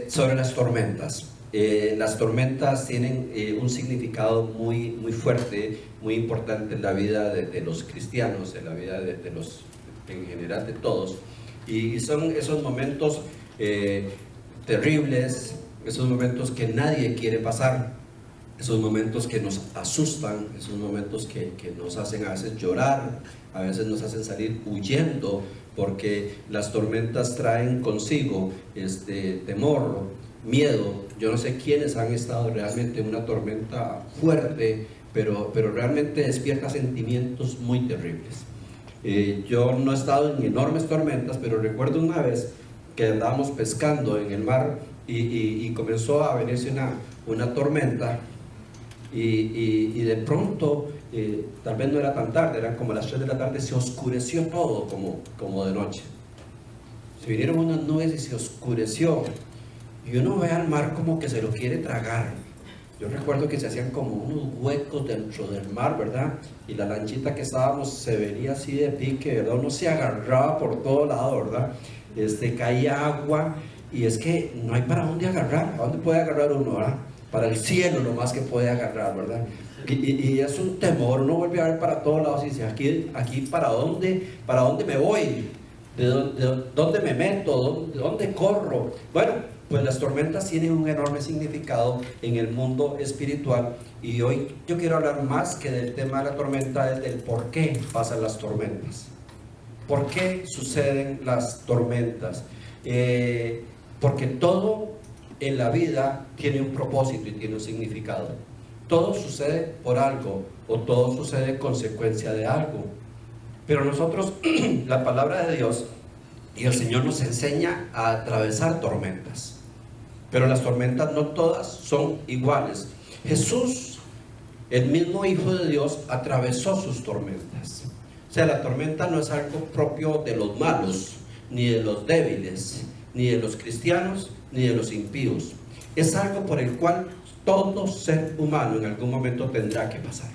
Sobre las tormentas. Las tormentas tienen un significado muy, muy fuerte, muy importante en la vida de los cristianos, en la vida de los, en general, de todos. Y son esos momentos terribles, esos momentos que nadie quiere pasar, esos momentos que nos asustan, esos momentos que nos hacen a veces llorar, a veces nos hacen salir huyendo, porque las tormentas traen consigo temor, miedo. Yo no sé quiénes han estado realmente en una tormenta fuerte, pero realmente despierta sentimientos muy terribles. Yo no he estado en enormes tormentas, pero recuerdo una vez que andábamos pescando en el mar y comenzó a venirse una tormenta. Y de pronto, tal vez no era tan tarde, eran como las 3 de la tarde, se oscureció todo como de noche. Se vinieron unas nubes y se oscureció. Y uno ve al mar como que se lo quiere tragar. Yo recuerdo que se hacían como unos huecos dentro del mar, ¿verdad? Y la lanchita que estábamos se veía así de pique, ¿verdad? Uno se agarraba por todo lado, ¿verdad? Caía agua y es que no hay para dónde agarrar. ¿A dónde puede agarrar uno, verdad? Para el cielo lo más que puede agarrar, ¿verdad? Y es un temor, uno vuelve a ver para todos lados y dice, aquí ¿para dónde me voy? ¿De dónde me meto? ¿De dónde corro? Bueno, pues las tormentas tienen un enorme significado en el mundo espiritual, y hoy yo quiero hablar más que del tema de la tormenta, es del por qué pasan las tormentas. ¿Por qué suceden las tormentas? Porque todo en la vida tiene un propósito y tiene un significado. Todo sucede por algo, o todo sucede consecuencia de algo. Pero nosotros, la palabra de Dios y el Señor nos enseña a atravesar tormentas. Pero las tormentas no todas son iguales. Jesús, el mismo Hijo de Dios, atravesó sus tormentas. O sea, la tormenta no es algo propio de los malos, ni de los débiles, ni de los cristianos, ni de los impíos. Es algo por el cual todo ser humano en algún momento tendrá que pasar.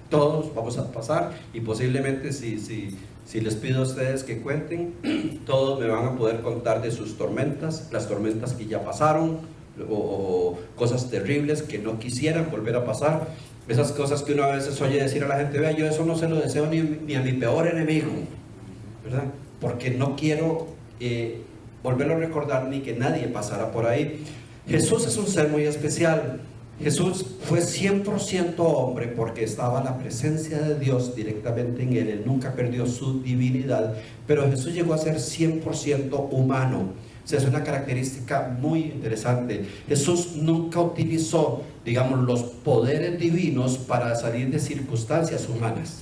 Todos vamos a pasar, y posiblemente si les pido a ustedes que cuenten, todos me van a poder contar de sus tormentas, las tormentas que ya pasaron, o cosas terribles que no quisieran volver a pasar. Esas cosas que uno a veces oye decir a la gente, vea, yo eso no se lo deseo ni a mi peor enemigo, ¿verdad? Porque no quiero volverlo a recordar, ni que nadie pasara por ahí. Jesús es un ser muy especial. Jesús fue 100% hombre porque estaba la presencia de Dios directamente en él. Él nunca perdió su divinidad, pero Jesús llegó a ser 100% humano. O sea, es una característica muy interesante. Jesús nunca utilizó, digamos, los poderes divinos para salir de circunstancias humanas.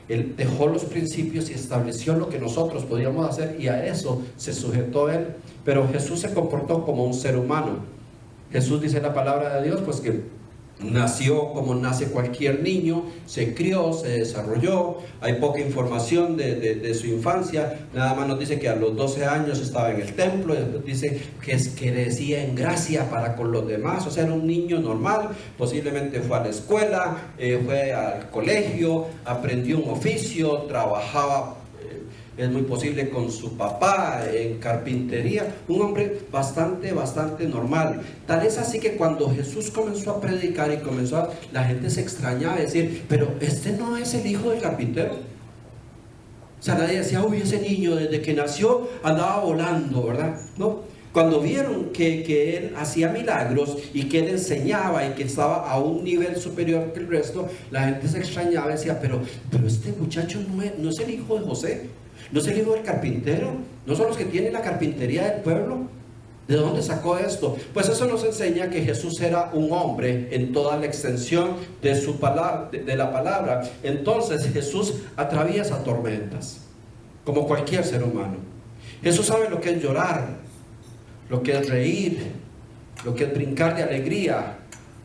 Él dejó los principios y estableció lo que nosotros podíamos hacer, y a eso se sujetó él. Pero Jesús se comportó como un ser humano. Jesús, dice la palabra de Dios, pues que nació como nace cualquier niño, se crió, se desarrolló. Hay poca información de su infancia, nada más nos dice que a los 12 años estaba en el templo, y después dice que decía en gracia para con los demás. O sea, era un niño normal, posiblemente fue a la escuela, fue al colegio, aprendió un oficio, trabajaba, es muy posible con su papá en carpintería, un hombre bastante normal. Tal es así que cuando Jesús comenzó a predicar y la gente se extrañaba, decir, pero este no es el hijo del carpintero. O sea, nadie decía, uy, ese niño desde que nació andaba volando, ¿verdad? No. Cuando vieron que él hacía milagros y que él enseñaba y que estaba a un nivel superior que el resto, la gente se extrañaba y decía, pero este muchacho no es el hijo de José, no es el hijo del carpintero, no son los que tienen la carpintería del pueblo. ¿De dónde sacó esto? Pues eso nos enseña que Jesús era un hombre en toda la extensión de su palabra, de la palabra. Entonces Jesús atraviesa tormentas como cualquier ser humano. Jesús sabe lo que es llorar, lo que es reír, lo que es brincar de alegría,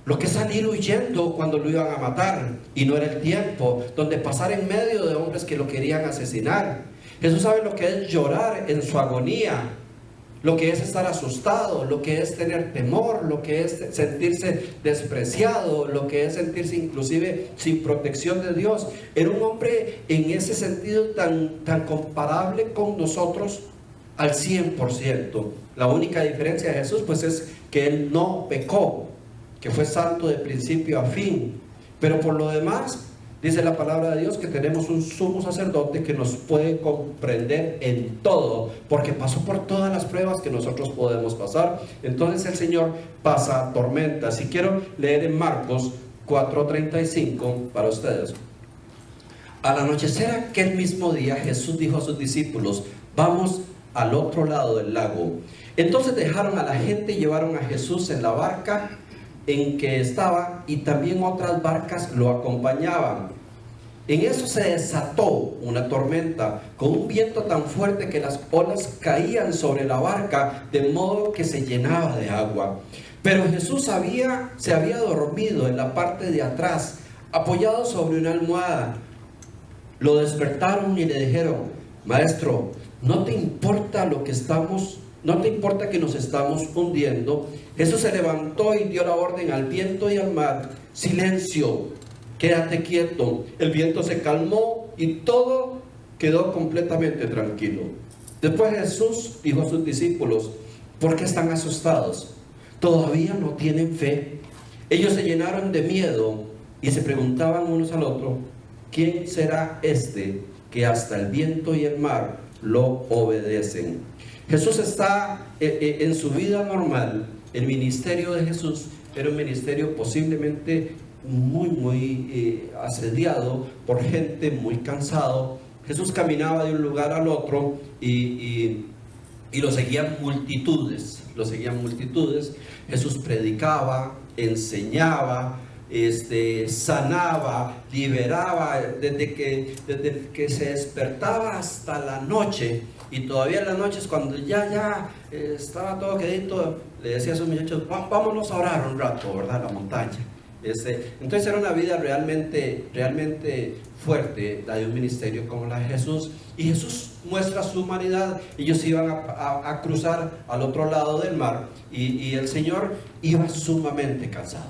lo que es salir huyendo cuando lo iban a matar y no era el tiempo, donde pasar en medio de hombres que lo querían asesinar. Jesús sabe lo que es llorar en su agonía, lo que es estar asustado, lo que es tener temor, lo que es sentirse despreciado, lo que es sentirse inclusive sin protección de Dios. Era un hombre en ese sentido tan comparable con nosotros, al 100%. La única diferencia de Jesús pues es que Él no pecó, que fue santo de principio a fin. Pero por lo demás, dice la palabra de Dios que tenemos un sumo sacerdote que nos puede comprender en todo, porque pasó por todas las pruebas que nosotros podemos pasar. Entonces el Señor pasa tormentas. Y quiero leer en Marcos 4:35 para ustedes. Al anochecer aquel mismo día, Jesús dijo a sus discípulos: vamos al otro lado del lago. Entonces dejaron a la gente y llevaron a Jesús en la barca en que estaba, y también otras barcas lo acompañaban. En eso se desató una tormenta con un viento tan fuerte que las olas caían sobre la barca, de modo que se llenaba de agua. Pero Jesús se había dormido en la parte de atrás, apoyado sobre una almohada. Lo despertaron y le dijeron: Maestro, ¿no te importa que nos estamos hundiendo? Jesús se levantó y dio la orden al viento y al mar: silencio, quédate quieto. El viento se calmó y todo quedó completamente tranquilo. Después Jesús dijo a sus discípulos: ¿por qué están asustados? ¿Todavía no tienen fe? Ellos se llenaron de miedo y se preguntaban unos al otro: ¿quién será este que hasta el viento y el mar lo obedecen? Jesús está en su vida normal. El ministerio de Jesús era un ministerio posiblemente muy asediado por gente, muy cansado. Jesús caminaba de un lugar al otro y lo seguían multitudes. Jesús predicaba, enseñaba, sanaba, liberaba desde que se despertaba hasta la noche. Y todavía en las noches, cuando ya estaba todo quedito, le decía a sus muchachos: vámonos a orar un rato, ¿verdad? A la montaña. Entonces era una vida realmente fuerte, la de un ministerio como la de Jesús. Y Jesús muestra su humanidad. Ellos iban a cruzar al otro lado del mar, y el Señor iba sumamente cansado.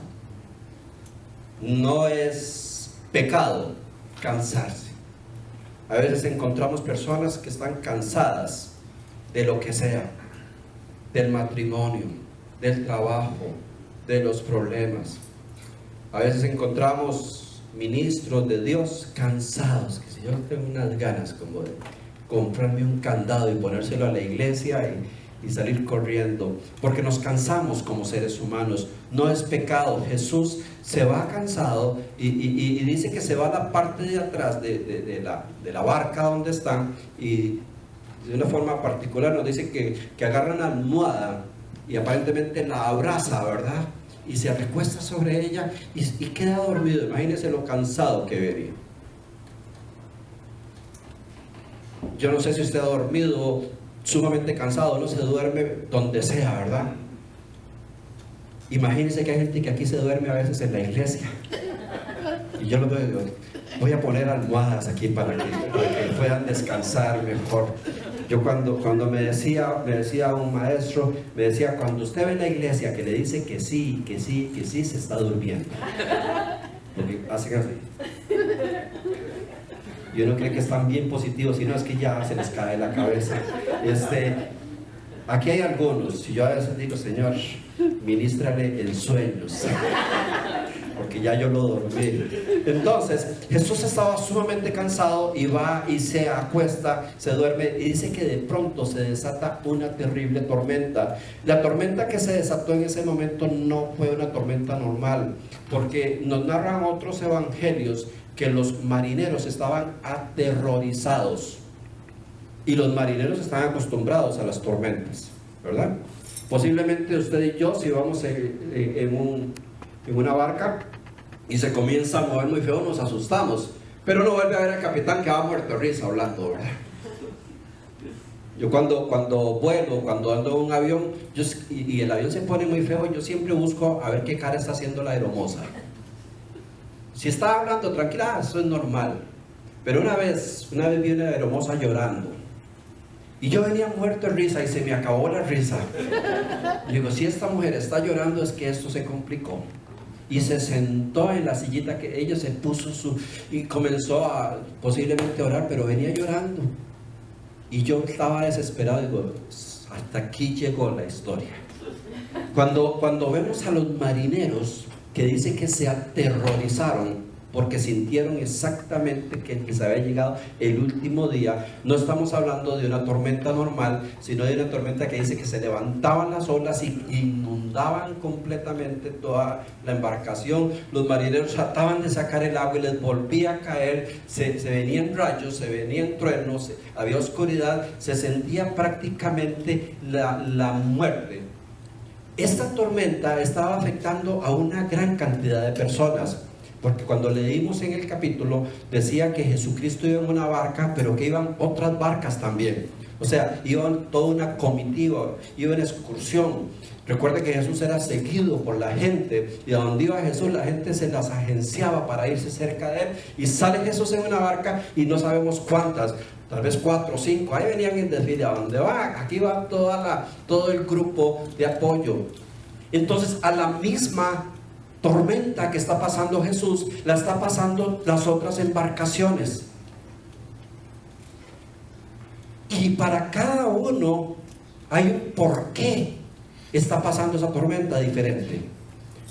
No es pecado cansarse. A veces encontramos personas que están cansadas de lo que sea, del matrimonio, del trabajo, de los problemas. A veces encontramos ministros de Dios cansados, que si yo tengo unas ganas como de comprarme un candado y ponérselo a la iglesia y salir corriendo, porque nos cansamos como seres humanos. No es pecado. Jesús se va cansado y dice que se va a la parte de atrás de la barca donde están, y de una forma particular nos dice que agarra una almohada y aparentemente la abraza, ¿verdad? Y se recuesta sobre ella y queda dormido. Imagínense lo cansado que venía. Yo no sé si usted ha dormido sumamente cansado. No se duerme donde sea, ¿verdad? Imagínense que hay gente que aquí se duerme a veces en la iglesia. Y yo lo veo y digo: voy a poner almohadas aquí para que puedan descansar mejor. Yo cuando me decía un maestro, me decía: cuando usted ve en la iglesia que le dice que sí, se está durmiendo. Porque hacen así. Y uno cree que están bien positivos, y no, es que ya se les cae la cabeza. Aquí hay algunos, y yo a veces digo: Señor, ministrale el sueño, porque ya yo lo dormí. Entonces Jesús estaba sumamente cansado y va y se acuesta, se duerme, y dice que de pronto se desata una terrible tormenta. La tormenta que se desató en ese momento no fue una tormenta normal, porque nos narran otros evangelios que los marineros estaban aterrorizados, y los marineros están acostumbrados a las tormentas, ¿verdad? Posiblemente usted y yo, si vamos en una barca y se comienza a mover muy feo, nos asustamos, pero no vuelve a ver al capitán que va muerto de risa hablando, ¿verdad? Yo cuando vuelo, cuando ando en un avión, y el avión se pone muy feo, yo siempre busco a ver qué cara está haciendo la aeromoza. Si está hablando tranquila, eso es normal. Pero una vez vi una aeromoza llorando, y yo venía muerto de risa y se me acabó la risa. Y digo: si esta mujer está llorando, es que esto se complicó. Y se sentó en la sillita que ella se puso y comenzó a posiblemente orar, pero venía llorando. Y yo estaba desesperado, digo, hasta aquí llegó la historia. Cuando vemos a los marineros que dicen que se aterrorizaron porque sintieron exactamente que se había llegado el último día, no estamos hablando de una tormenta normal, sino de una tormenta que dice que se levantaban las olas y inundaban completamente toda la embarcación. Los marineros trataban de sacar el agua y les volvía a caer, se venían rayos, se venían truenos, había oscuridad, se sentía prácticamente la muerte. Esta tormenta estaba afectando a una gran cantidad de personas, porque cuando leímos en el capítulo decía que Jesucristo iba en una barca, pero que iban otras barcas también. O sea, iban toda una comitiva, iba en excursión. Recuerde que Jesús era seguido por la gente, y a donde iba Jesús la gente se las agenciaba para irse cerca de él, y sale Jesús en una barca y no sabemos cuántas, tal vez 4 o 5, ahí venían en desfile. ¿A dónde va? Aquí va todo el grupo de apoyo. Entonces, a la misma tormenta que está pasando Jesús, la está pasando las otras embarcaciones. Y para cada uno hay un porqué está pasando esa tormenta diferente.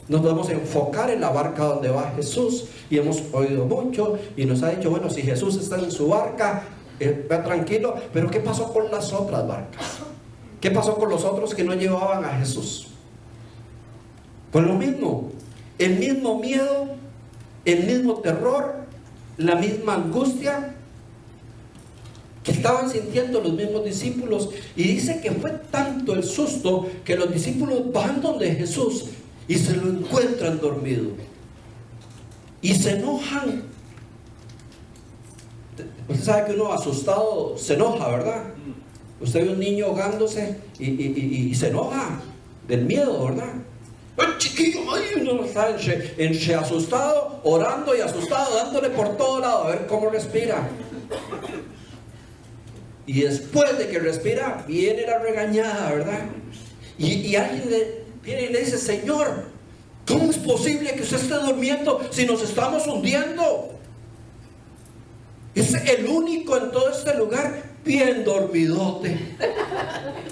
Nos podemos enfocar en la barca donde va Jesús, y hemos oído mucho y nos ha dicho, bueno, si Jesús está en su barca, va tranquilo. Pero ¿qué pasó con las otras barcas? ¿Qué pasó con los otros que no llevaban a Jesús? Pues lo mismo, el mismo miedo, el mismo terror, la misma angustia que estaban sintiendo los mismos discípulos. Y dice que fue tanto el susto que los discípulos van donde Jesús y se lo encuentran dormido y se enojan. Usted sabe que uno asustado se enoja, ¿verdad? Usted ve un niño ahogándose y se enoja del miedo, ¿verdad? El chiquillo, ay, uno está entre asustado, orando y asustado, dándole por todo lado a ver cómo respira. Y después de que respira, viene la regañada, ¿verdad? Y alguien viene y le dice, Señor, ¿cómo es posible que usted esté durmiendo si nos estamos hundiendo? Es el único en todo este lugar bien dormidote.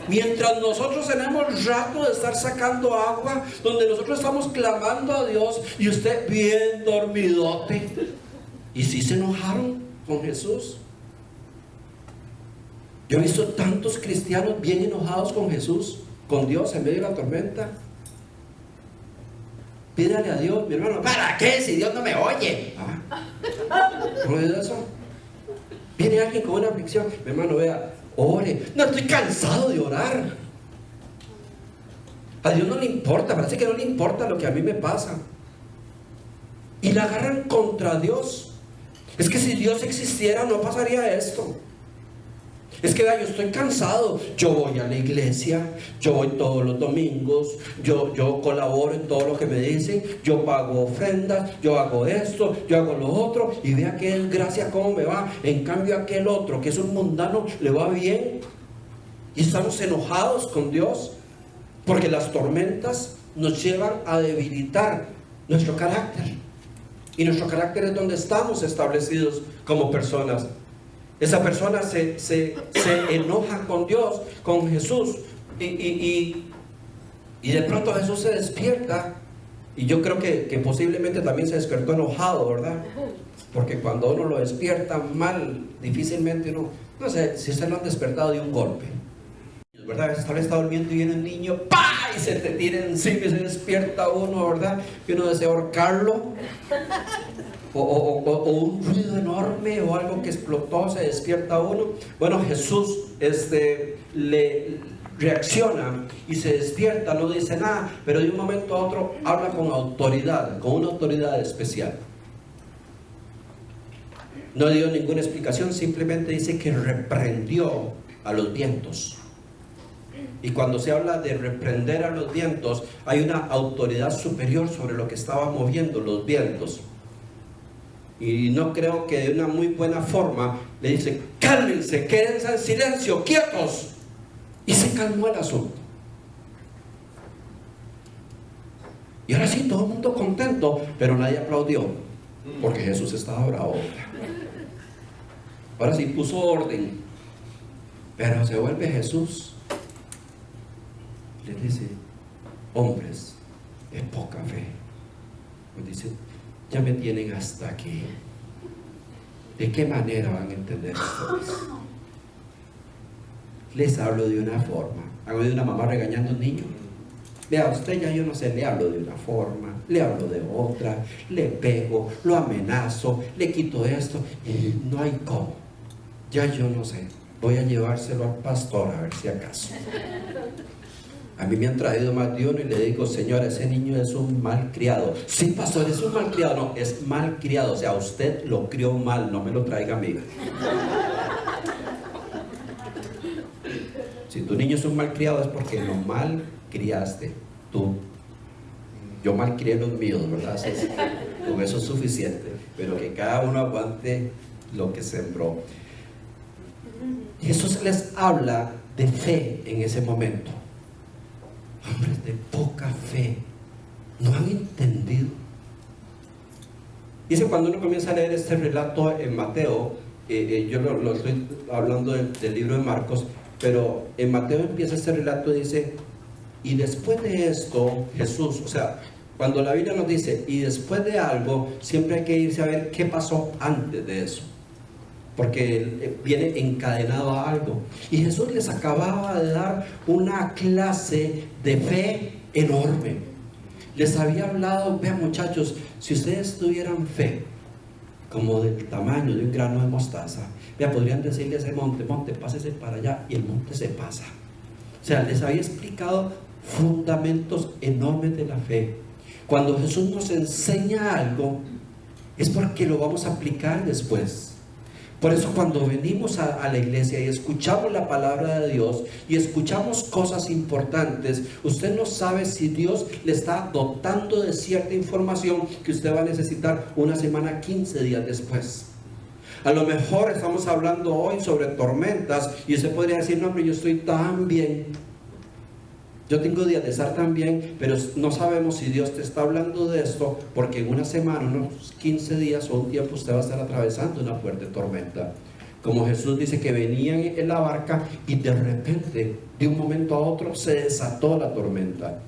Mientras nosotros tenemos rato de estar sacando agua, donde nosotros estamos clamando a Dios, y usted bien dormidote. Y sí se enojaron con Jesús. Yo he visto tantos cristianos bien enojados con Jesús, con Dios en medio de la tormenta. Pídale a Dios, mi hermano, ¿para qué si Dios no me oye? ¿No es eso? Viene alguien con una aflicción, mi hermano, vea, ore. No, estoy cansado de orar. A Dios no le importa, parece que no le importa lo que a mí me pasa. Y la agarran contra Dios. Es que si Dios existiera no pasaría esto. Es que vea, yo estoy cansado, yo voy a la iglesia, yo voy todos los domingos, yo colaboro en todo lo que me dicen, yo pago ofrendas, yo hago esto, yo hago lo otro, y vea que desgracia cómo me va. En cambio aquel otro, que es un mundano, le va bien. Y estamos enojados con Dios, porque las tormentas nos llevan a debilitar nuestro carácter. Y nuestro carácter es donde estamos establecidos como personas. Esa persona se enoja con Dios, con Jesús, y de pronto Jesús se despierta. Y yo creo que posiblemente también se despertó enojado, ¿verdad? Porque cuando uno lo despierta mal, difícilmente uno, no sé si se lo han despertado de un golpe, ¿verdad? A veces está durmiendo y viene un niño, ¡pah! Y se te tira encima y se despierta uno, ¿verdad? Y uno desea ahorcarlo. O un ruido enorme o algo que explotó, se despierta uno. Bueno, Jesús le reacciona y se despierta, no dice nada, pero de un momento a otro habla con autoridad, con una autoridad especial. No dio ninguna explicación, simplemente dice que reprendió a los vientos. Y cuando se habla de reprender a los vientos, hay una autoridad superior sobre lo que estaba moviendo los vientos. Y no creo que de una muy buena forma le dice, cálmense, quédense en silencio, quietos. Y se calmó el asunto. Y ahora sí, todo el mundo contento, pero nadie aplaudió, porque Jesús estaba bravo. Ahora sí puso orden. Pero se vuelve Jesús, les dice: hombres de poca fe. Pues dice: ya me tienen hasta aquí. ¿De qué manera van a entender esto? Les hablo de una forma. ¿Han oído una mamá regañando a un niño? Vea, usted ya yo no sé, le hablo de una forma, le hablo de otra, le pego, lo amenazo, le quito esto, y no hay cómo. Ya yo no sé, voy a llevárselo al pastor a ver si acaso. A mí me han traído más de uno y le digo: señor, ese niño es un malcriado. Sí, pastor, es un malcriado. No, es malcriado, o sea, usted lo crió mal, no me lo traiga a mí. Si tu niño es un malcriado es porque lo malcriaste tú. Yo malcrié los míos, ¿verdad? Con eso es suficiente, pero que cada uno aguante lo que sembró. Jesús les habla de fe en ese momento. Hombres de poca fe, no han entendido. Dice, cuando uno comienza a leer este relato en Mateo, yo lo estoy hablando del libro de Marcos, pero en Mateo empieza este relato y dice: y después de esto Jesús, o sea, cuando la Biblia nos dice y después de algo, siempre hay que irse a ver qué pasó antes de eso, porque viene encadenado a algo. Y Jesús les acababa de dar una clase de fe enorme. Les había hablado: vean muchachos, si ustedes tuvieran fe como del tamaño de un grano de mostaza, ya podrían decirle a ese monte: monte, pásese para allá, y el monte se pasa. O sea, les había explicado fundamentos enormes de la fe. Cuando Jesús nos enseña algo, es porque lo vamos a aplicar después. Por eso cuando venimos a la iglesia y escuchamos la palabra de Dios y escuchamos cosas importantes, usted no sabe si Dios le está dotando de cierta información que usted va a necesitar una semana, 15 días después. A lo mejor estamos hablando hoy sobre tormentas y usted podría decir: no, hombre, yo estoy tan bien, yo tengo días de estar tan bien, pero no sabemos si Dios te está hablando de esto, porque en una semana, unos 15 días o un tiempo, usted va a estar atravesando una fuerte tormenta. Como Jesús dice que venían en la barca y de repente, de un momento a otro, se desató la tormenta.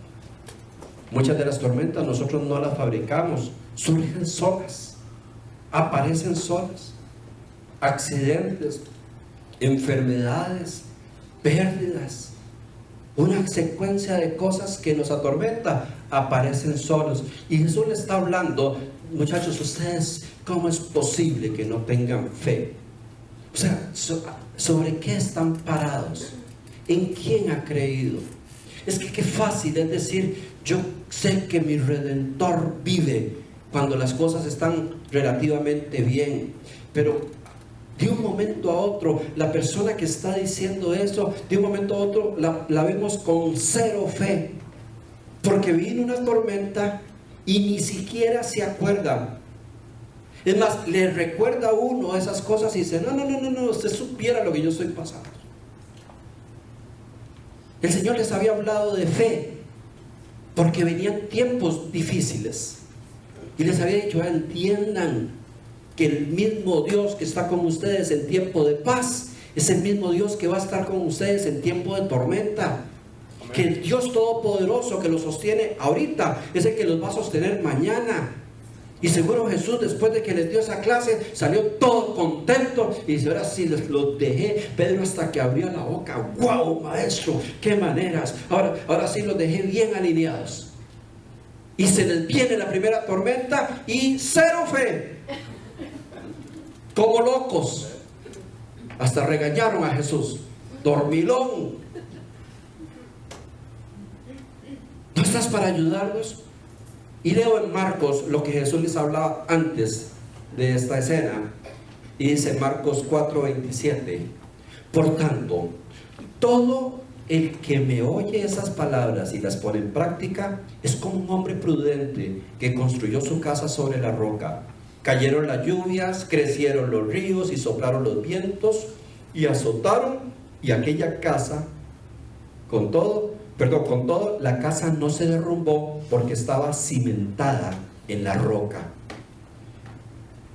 Muchas de las tormentas nosotros no las fabricamos, surgen solas, aparecen solas. Accidentes, enfermedades, pérdidas, una secuencia de cosas que nos atormenta, aparecen solos. Y Jesús le está hablando: muchachos, ustedes, ¿cómo es posible que no tengan fe? O sea, ¿sobre qué están parados? ¿En quién ha creído? Es que qué fácil es decir: yo sé que mi Redentor vive, cuando las cosas están relativamente bien. Pero de un momento a otro, la persona que está diciendo eso, de un momento a otro la vemos con cero fe, porque vino una tormenta y ni siquiera se acuerda. Es más, le recuerda a uno esas cosas y dice: no, usted supiera lo que yo estoy pasando. El Señor les había hablado de fe porque venían tiempos difíciles y les había dicho: entiendan que el mismo Dios que está con ustedes en tiempo de paz es el mismo Dios que va a estar con ustedes en tiempo de tormenta. Amén. Que el Dios Todopoderoso que los sostiene ahorita es el que los va a sostener mañana. Y seguro Jesús, después de que les dio esa clase, salió todo contento y dice: ahora sí los dejé. Pedro hasta que abrió la boca: ¡wow, maestro! ¡Qué maneras! Ahora sí los dejé bien alineados. Y se les viene la primera tormenta y cero fe, como locos. Hasta regañaron a Jesús: dormilón, ¿no estás para ayudarnos? Y leo en Marcos lo que Jesús les hablaba antes de esta escena, y dice Marcos 4:27: por tanto, todo el que me oye esas palabras y las pone en práctica es como un hombre prudente que construyó su casa sobre la roca. Cayeron las lluvias, crecieron los ríos y soplaron los vientos y azotaron, y aquella casa, con todo, la casa no se derrumbó porque estaba cimentada en la roca.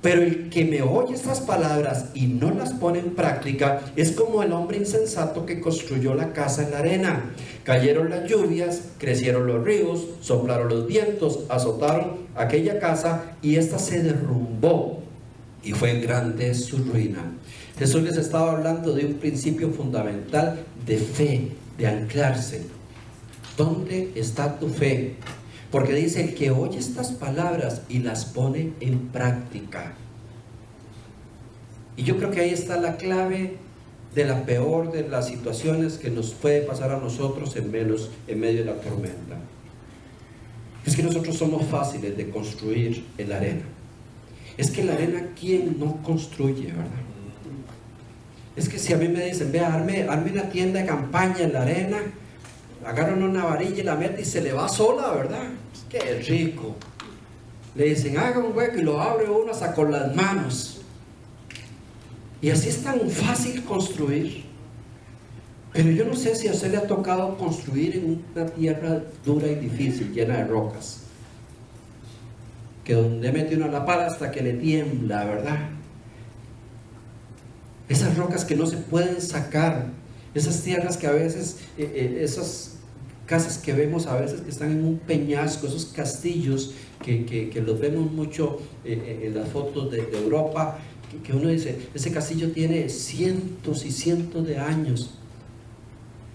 Pero el que me oye estas palabras y no las pone en práctica es como el hombre insensato que construyó la casa en la arena. Cayeron las lluvias, crecieron los ríos, soplaron los vientos, azotaron aquella casa y ésta se derrumbó y fue grande su ruina. Jesús les estaba hablando de un principio fundamental de fe, de anclarse. ¿Dónde está tu fe? Porque dice, el que oye estas palabras y las pone en práctica. Y yo creo que ahí está la clave de la peor de las situaciones que nos puede pasar a nosotros en medio de la tormenta. Es que nosotros somos fáciles de construir en la arena. Es que la arena, ¿quién no construye, verdad? Es que si a mí me dicen, vea, arme una tienda de campaña en la arena, agarran una varilla y la mete y se le va sola, ¿verdad? ¡Qué rico! Le dicen, haga un hueco y lo abre uno hasta con las manos. Y así es tan fácil construir. Pero yo no sé si a usted le ha tocado construir en una tierra dura y difícil, llena de rocas. Que donde mete uno la pala hasta que le tiembla, ¿verdad? Esas rocas que no se pueden sacar. Esas tierras que a veces, esas casas que vemos a veces que están en un peñasco, esos castillos que los vemos mucho en las fotos de Europa, que uno dice, ese castillo tiene cientos y cientos de años,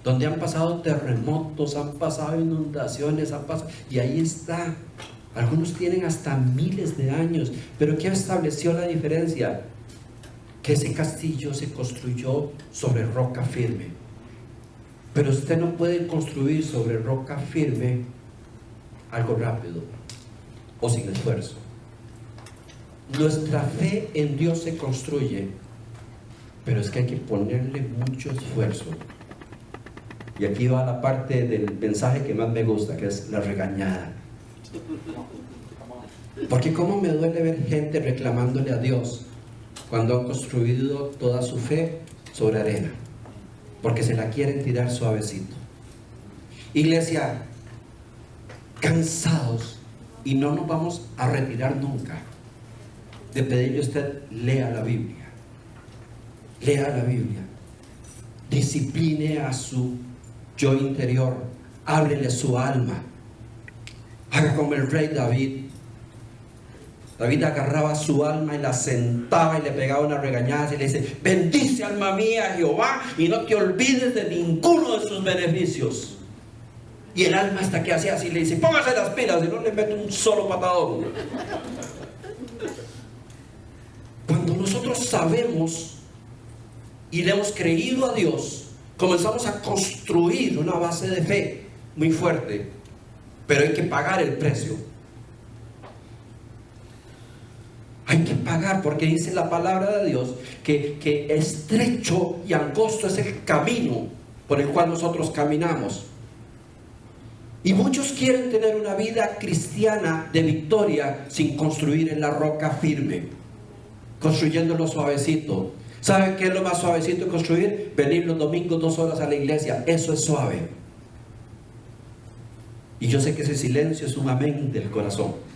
donde han pasado terremotos, han pasado inundaciones, y ahí está. Algunos tienen hasta miles de años, pero ¿qué estableció la diferencia? Que ese castillo se construyó sobre roca firme. Pero usted no puede construir sobre roca firme algo rápido o sin esfuerzo. Nuestra fe en Dios se construye, pero es que hay que ponerle mucho esfuerzo. Y aquí va la parte del mensaje que más me gusta, que es la regañada. Porque cómo me duele ver gente reclamándole a Dios cuando han construido toda su fe sobre arena, porque se la quieren tirar suavecito. Iglesia, cansados, y no nos vamos a retirar nunca de pedirle a usted, lea la Biblia, lea la Biblia, discipline a su yo interior, háblele su alma, haga como el rey David. David agarraba su alma y la sentaba y le pegaba una regañada y le dice, bendice alma mía a Jehová y no te olvides de ninguno de sus beneficios. Y el alma hasta que hacía así le dice, póngase las pilas y no le mete un solo patadón. Cuando nosotros sabemos y le hemos creído a Dios, comenzamos a construir una base de fe muy fuerte, pero hay que pagar el precio. Hay que pagar, porque dice la palabra de Dios que estrecho y angosto es el camino por el cual nosotros caminamos. Y muchos quieren tener una vida cristiana de victoria sin construir en la roca firme, construyéndolo suavecito. ¿Saben qué es lo más suavecito de construir? Venir los domingos 2 horas a la iglesia. Eso es suave. Y yo sé que ese silencio es un amén del corazón.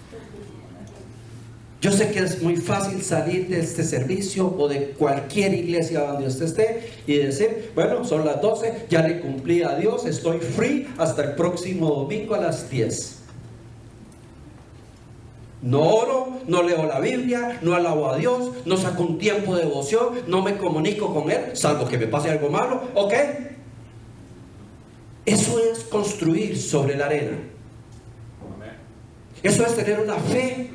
Yo sé que es muy fácil salir de este servicio o de cualquier iglesia donde usted esté y decir, bueno, son las 12, ya le cumplí a Dios, estoy free hasta el próximo domingo a las 10. No oro, no leo la Biblia, no alabo a Dios, no saco un tiempo de devoción, no me comunico con Él, salvo que me pase algo malo, ¿ok? Eso es construir sobre la arena. Eso es tener una fe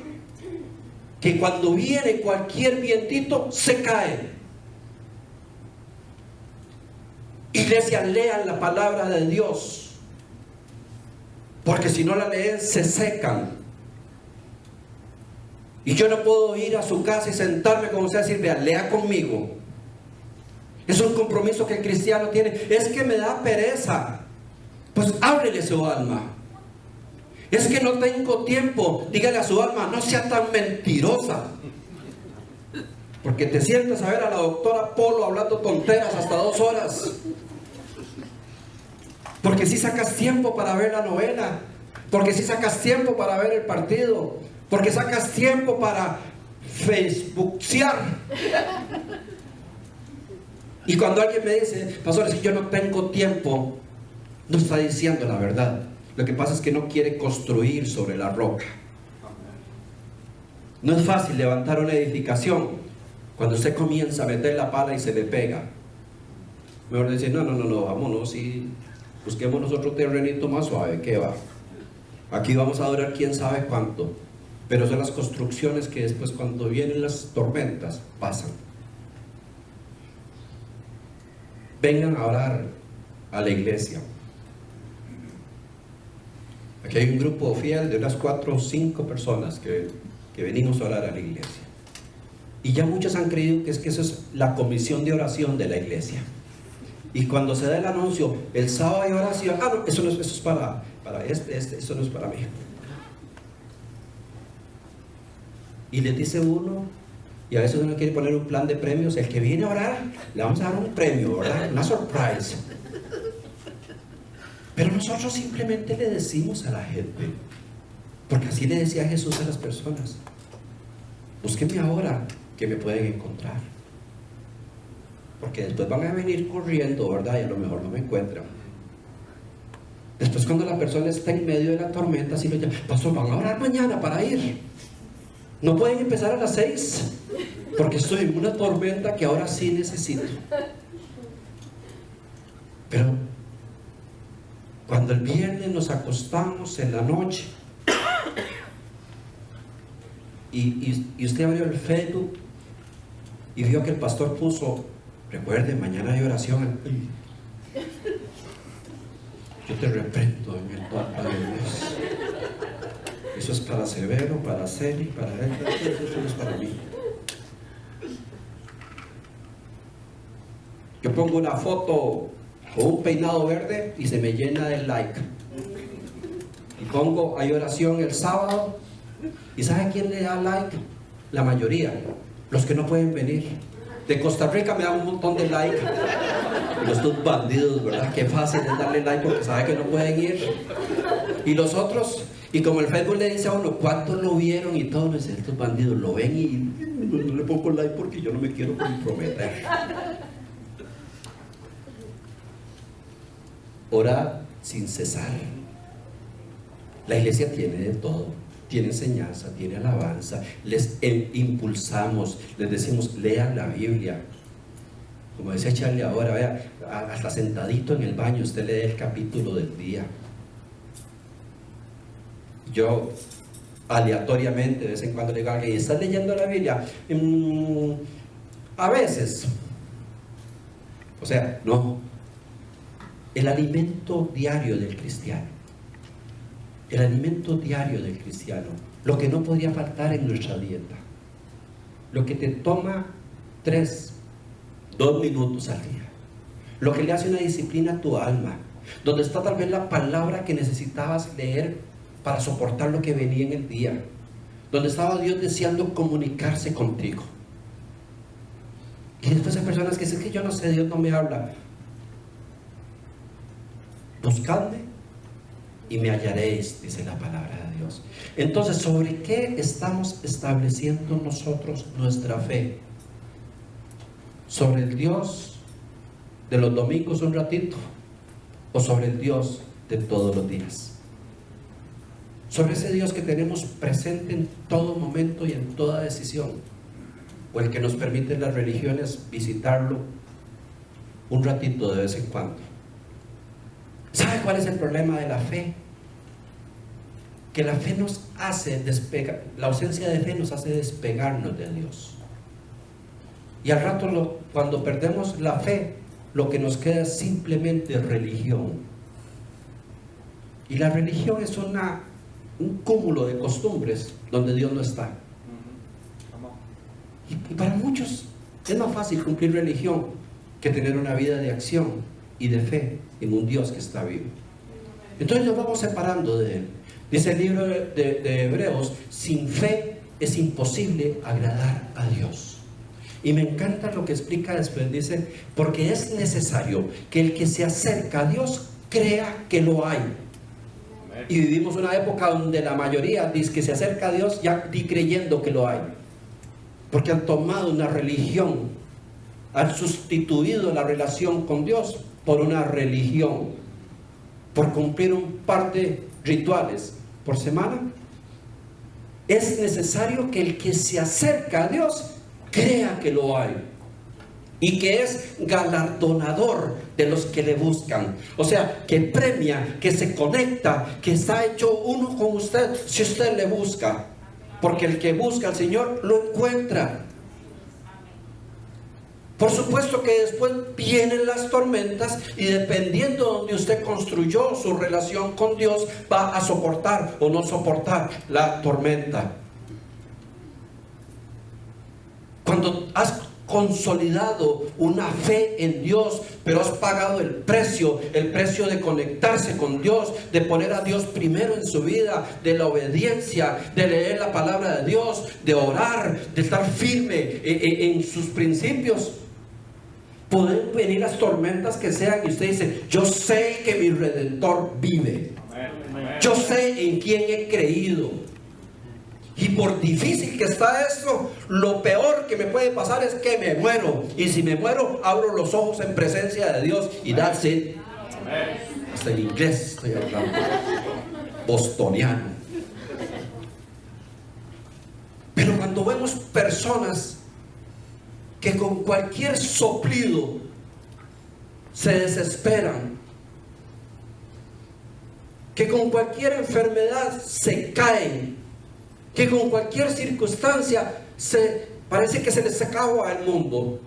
que cuando viene cualquier vientito se cae. Iglesia, lean la palabra de Dios, porque si no la leen se secan. Y yo no puedo ir a su casa y sentarme con usted y decir, vea, lea conmigo. Es un compromiso que el cristiano tiene. Es que me da pereza. Pues ábrele su alma. Es que no tengo tiempo. Dígale a su alma, no sea tan mentirosa. Porque te sientas a ver a la doctora Polo hablando tonteras hasta 2 horas. Porque si sacas tiempo para ver la novela. Porque si sacas tiempo para ver el partido. Porque sacas tiempo para Facebookear. Y cuando alguien me dice, pastor, es que yo no tengo tiempo, no está diciendo la verdad. Lo que pasa es que no quiere construir sobre la roca. No es fácil levantar una edificación cuando usted comienza a meter la pala y se le pega. Mejor decir, no, vámonos y busquemos otro terrenito más suave. ¿Qué va? Aquí vamos a durar quién sabe cuánto. Pero son las construcciones que después, cuando vienen las tormentas, pasan. Vengan a orar a la iglesia. Aquí hay un grupo fiel de unas 4 o 5 personas que venimos a orar a la iglesia. Y ya muchos han creído que eso es la comisión de oración de la iglesia. Y cuando se da el anuncio, el sábado hay oración, no, eso es para eso no es para mí. Y les dice uno, y a veces uno quiere poner un plan de premios, el que viene a orar, le vamos a dar un premio, ¿verdad? Una surprise. Pero nosotros simplemente le decimos a la gente, porque así le decía Jesús a las personas, búsquenme ahora que me pueden encontrar. Porque después van a venir corriendo, ¿verdad? Y a lo mejor no me encuentran. Después, cuando la persona está en medio de la tormenta, así lo llaman, pastor, van a orar mañana para ir. No pueden empezar a las 6, porque estoy en una tormenta que ahora sí necesito. Pero cuando el viernes nos acostamos en la noche y usted abrió el Facebook y vio que el pastor puso, recuerden, mañana hay oración. Yo te reprendo en el nombre de Dios. Eso es para Severo, para Celi, para él. Eso no es para mí. Yo pongo una foto con un peinado verde y se me llena de like. Y pongo, hay oración el sábado. ¿Y sabe quién le da like? La mayoría, los que no pueden venir. De Costa Rica me dan un montón de like. Y estos bandidos, ¿verdad? Qué fácil es darle like porque sabe que no pueden ir. Y los otros, y como el Facebook le dice a uno, ¿cuántos lo vieron? Y todos estos bandidos lo ven y no le pongo like porque yo no me quiero comprometer. Ora sin cesar. La iglesia tiene de todo, tiene enseñanza, tiene alabanza, les impulsamos, les decimos, lean la Biblia. Como decía Charlie ahora, vea, hasta sentadito en el baño usted lee el capítulo del día. Yo aleatoriamente de vez en cuando le digo a alguien, ¿estás leyendo la Biblia? A veces. O sea, no. El alimento diario del cristiano. El alimento diario del cristiano. Lo que no podría faltar en nuestra dieta. Lo que te toma 2 minutos al día. Lo que le hace una disciplina a tu alma. Donde está tal vez la palabra que necesitabas leer para soportar lo que venía en el día. Donde estaba Dios deseando comunicarse contigo. Y después hay personas que dicen que yo no sé, Dios no me habla. Buscadme y me hallaréis, dice la palabra de Dios. Entonces, ¿sobre qué estamos estableciendo nosotros nuestra fe? ¿Sobre el Dios de los domingos un ratito? ¿O sobre el Dios de todos los días? Sobre ese Dios que tenemos presente en todo momento y en toda decisión, o el que nos permite las religiones visitarlo un ratito de vez en cuando. ¿Sabe cuál es el problema de la fe? Que la fe nos hace despegar, la ausencia de fe nos hace despegarnos de Dios. Y al rato cuando perdemos la fe, lo que nos queda es simplemente religión. Y la religión es un cúmulo de costumbres donde Dios no está. Y para muchos es más fácil cumplir religión que tener una vida de acción y de fe en un Dios que está vivo. Entonces nos vamos separando de Él. Dice el libro de Hebreos, sin fe es imposible agradar a Dios. Y me encanta lo que explica después, dice, porque es necesario que el que se acerca a Dios crea que lo hay. Y vivimos una época donde la mayoría dice que se acerca a Dios ya creyendo que lo hay. porque han tomado una religión, han sustituido la relación con Dios por una religión, por cumplir un par de rituales por semana. Es necesario que el que se acerca a Dios crea que lo hay y que es galardonador de los que le buscan, o sea, que premia, que se conecta, que está hecho uno con usted si usted le busca, porque el que busca al Señor lo encuentra. Por supuesto que después vienen las tormentas y dependiendo de donde usted construyó su relación con Dios, va a soportar o no soportar la tormenta. Cuando has consolidado una fe en Dios, pero has pagado el precio de conectarse con Dios, de poner a Dios primero en su vida, de la obediencia, de leer la palabra de Dios, de orar, de estar firme en sus principios. Pueden venir las tormentas que sean y usted dice: yo sé que mi Redentor vive, yo sé en quién he creído, y por difícil que está esto, lo peor que me puede pasar es que me muero, y si me muero abro los ojos en presencia de Dios y that's it. Hasta en inglés estoy hablando, bostoniano. Pero cuando vemos personas que con cualquier soplido se desesperan, que con cualquier enfermedad se caen, que con cualquier circunstancia parece que se les acaba el mundo,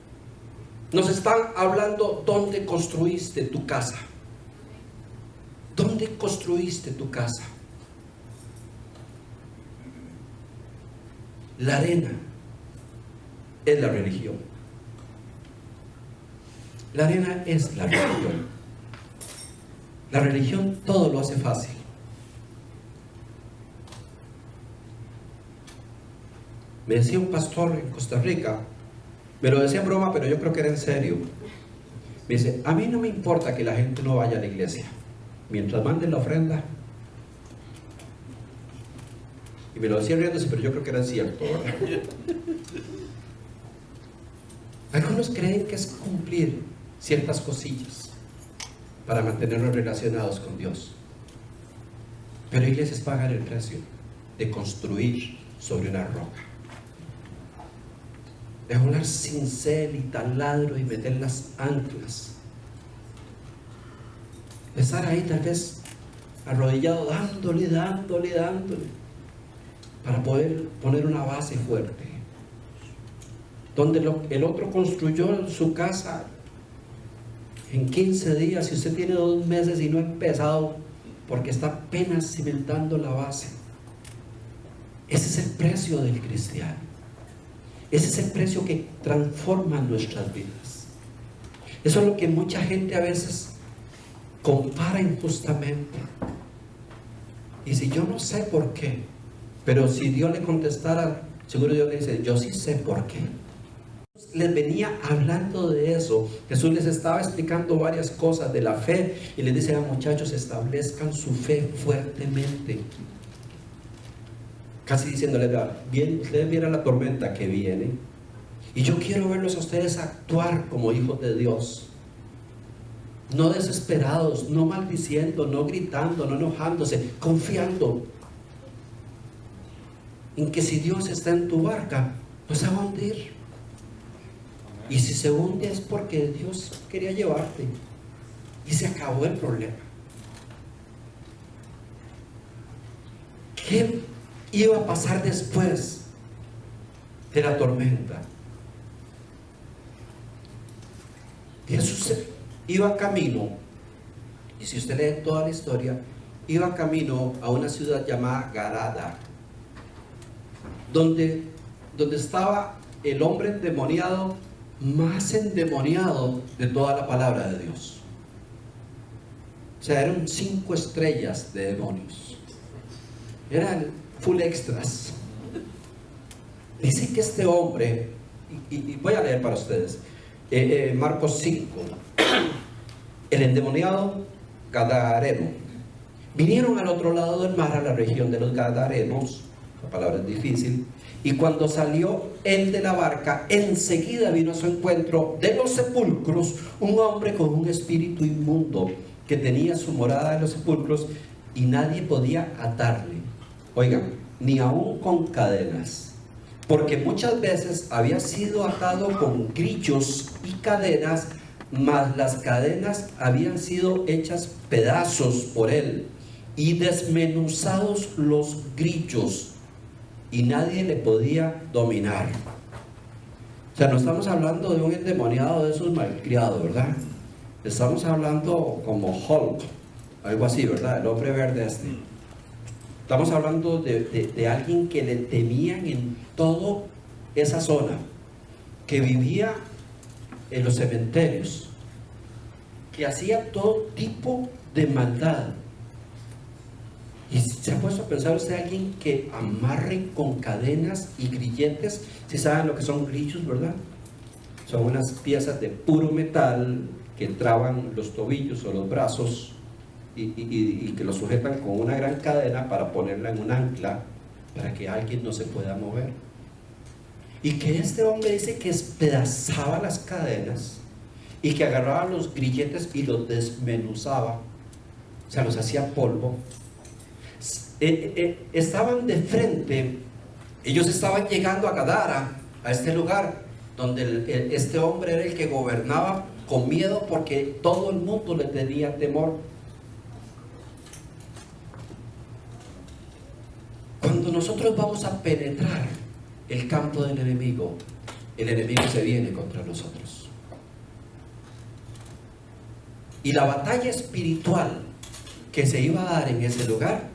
nos están hablando: ¿dónde construiste tu casa? ¿Dónde construiste tu casa? La arena es la religión. La arena es la religión. La religión todo lo hace fácil. Me decía un pastor en Costa Rica, me lo decía en broma, pero yo creo que era en serio. Me dice: a mí no me importa que la gente no vaya a la iglesia, mientras manden la ofrenda. Y me lo decía riéndose, pero yo creo que era cierto, ¿verdad? Algunos creen que es cumplir ciertas cosillas para mantenernos relacionados con Dios, pero iglesias pagan el precio de construir sobre una roca, de volar cincel y taladro y meter las anclas, de estar ahí tal vez arrodillado dándole para poder poner una base fuerte, donde el otro construyó su casa en 15 días y usted tiene 2 meses y no ha empezado porque está apenas cimentando la base. Ese es el precio del cristiano. Ese es el precio que transforma nuestras vidas. Eso es lo que mucha gente a veces compara injustamente. Y si yo no sé por qué, pero si Dios le contestara, seguro Dios le dice: yo sí sé por qué. Les venía hablando de eso. Jesús les estaba explicando varias cosas de la fe y les dice: muchachos, establezcan su fe fuertemente. Casi diciéndoles: bien, ustedes vieran la tormenta que viene y yo quiero verlos a ustedes actuar como hijos de Dios, no desesperados, no maldiciendo, no gritando, no enojándose, confiando en que si Dios está en tu barca, no se va a hundir. Y si se hunde es porque Dios quería llevarte y se acabó el problema. ¿Qué iba a pasar después de la tormenta? Jesús iba camino, y si usted lee toda la historia, iba camino a una ciudad llamada Gadara, donde estaba el hombre endemoniado más endemoniado de toda la palabra de Dios. O sea, eran 5 estrellas de demonios, eran full extras. Dice que este hombre, y voy a leer para ustedes, Marcos 5, el endemoniado gadareno. Vinieron al otro lado del mar, a la región de los Gadarenos, la palabra es difícil. Y cuando salió él de la barca, enseguida vino a su encuentro de los sepulcros un hombre con un espíritu inmundo que tenía su morada en los sepulcros y nadie podía atarle. Oigan, ni aún con cadenas, porque muchas veces había sido atado con grillos y cadenas, mas las cadenas habían sido hechas pedazos por él y desmenuzados los grillos, y nadie le podía dominar. O sea, no estamos hablando de un endemoniado de esos malcriados, ¿verdad? Estamos hablando como Hulk, algo así, ¿verdad? El hombre verde este. Estamos hablando de alguien que le temían en toda esa zona, que vivía en los cementerios, que hacía todo tipo de maldad. Y se ha puesto a pensar usted a alguien que amarre con cadenas y grilletes. Si saben lo que son grillos, ¿verdad? Son unas piezas de puro metal que traban los tobillos o los brazos y que lo sujetan con una gran cadena para ponerla en un ancla para que alguien no se pueda mover. Y que este hombre dice que despedazaba las cadenas y que agarraba los grilletes y los desmenuzaba, o sea, los hacía polvo. Estaban de frente, ellos estaban llegando a Gadara, a este lugar donde este hombre era el que gobernaba con miedo porque todo el mundo le tenía temor. Cuando nosotros vamos a penetrar el campo del enemigo, el enemigo se viene contra nosotros. Y la batalla espiritual que se iba a dar en ese lugar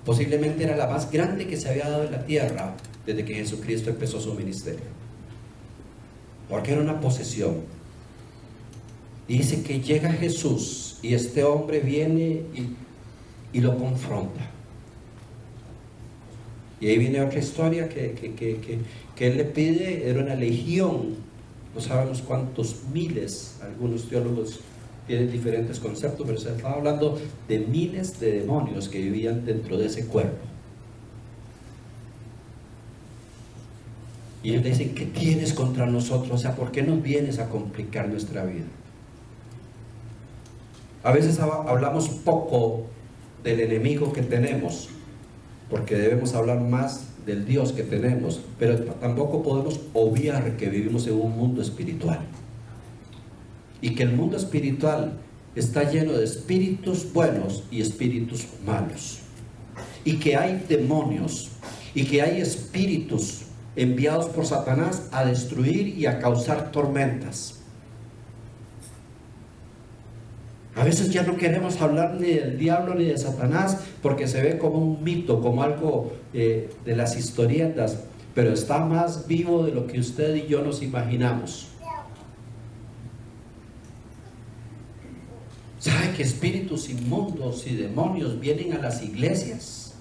posiblemente era la más grande que se había dado en la tierra desde que Jesucristo empezó su ministerio, porque era una posesión. Y dice que llega Jesús y este hombre viene y lo confronta. Y ahí viene otra historia que él le pide. Era una legión, no sabemos cuántos miles, algunos teólogos tienen diferentes conceptos, pero se estaba hablando de miles de demonios que vivían dentro de ese cuerpo. Y ellos dicen: ¿qué tienes contra nosotros? O sea, ¿por qué nos vienes a complicar nuestra vida? A veces hablamos poco del enemigo que tenemos, porque debemos hablar más del Dios que tenemos, pero tampoco podemos obviar que vivimos en un mundo espiritual. Y que el mundo espiritual está lleno de espíritus buenos y espíritus malos. Y que hay demonios y que hay espíritus enviados por Satanás a destruir y a causar tormentas. A veces ya no queremos hablar ni del diablo ni de Satanás porque se ve como un mito, como algo de las historietas, pero está más vivo de lo que usted y yo nos imaginamos. ¿Sabe que espíritus inmundos y demonios vienen a las iglesias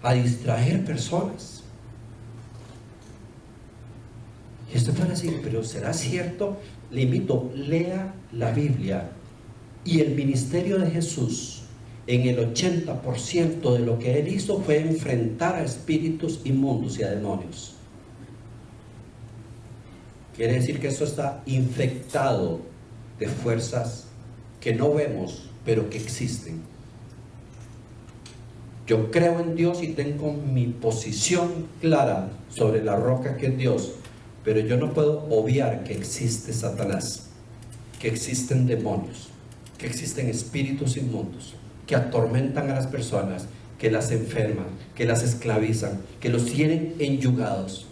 a distraer personas? Y esto puede decir: pero ¿será cierto? Le invito, lea la Biblia, y el ministerio de Jesús, en el 80% de lo que él hizo fue enfrentar a espíritus inmundos y a demonios. Quiere decir que esto está infectado de fuerzas que no vemos, pero que existen. Yo creo en Dios y tengo mi posición clara sobre la roca que es Dios, pero yo no puedo obviar que existe Satanás, que existen demonios, que existen espíritus inmundos, que atormentan a las personas, que las enferman, que las esclavizan, que los tienen enyugados.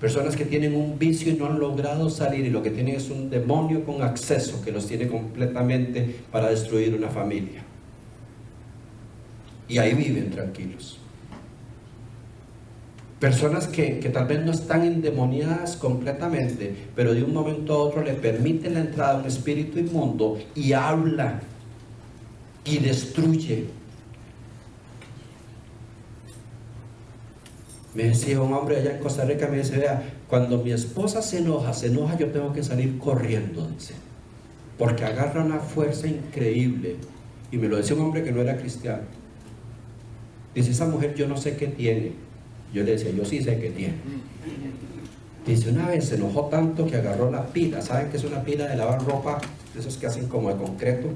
Personas que tienen un vicio y no han logrado salir, y lo que tienen es un demonio con acceso que los tiene completamente para destruir una familia. Y ahí viven tranquilos. Personas que tal vez no están endemoniadas completamente, pero de un momento a otro le permiten la entrada a un espíritu inmundo y habla y destruye. Me decía un hombre allá en Costa Rica, me dice: vea, cuando mi esposa se enoja, yo tengo que salir corriendo, dice, porque agarra una fuerza increíble. Y me lo decía un hombre que no era cristiano. Dice, esa mujer yo no sé qué tiene. Yo le decía, yo sí sé qué tiene. Dice, una vez se enojó tanto que agarró la pila. ¿Saben qué es una pila de lavar ropa? De esos que hacen como de concreto.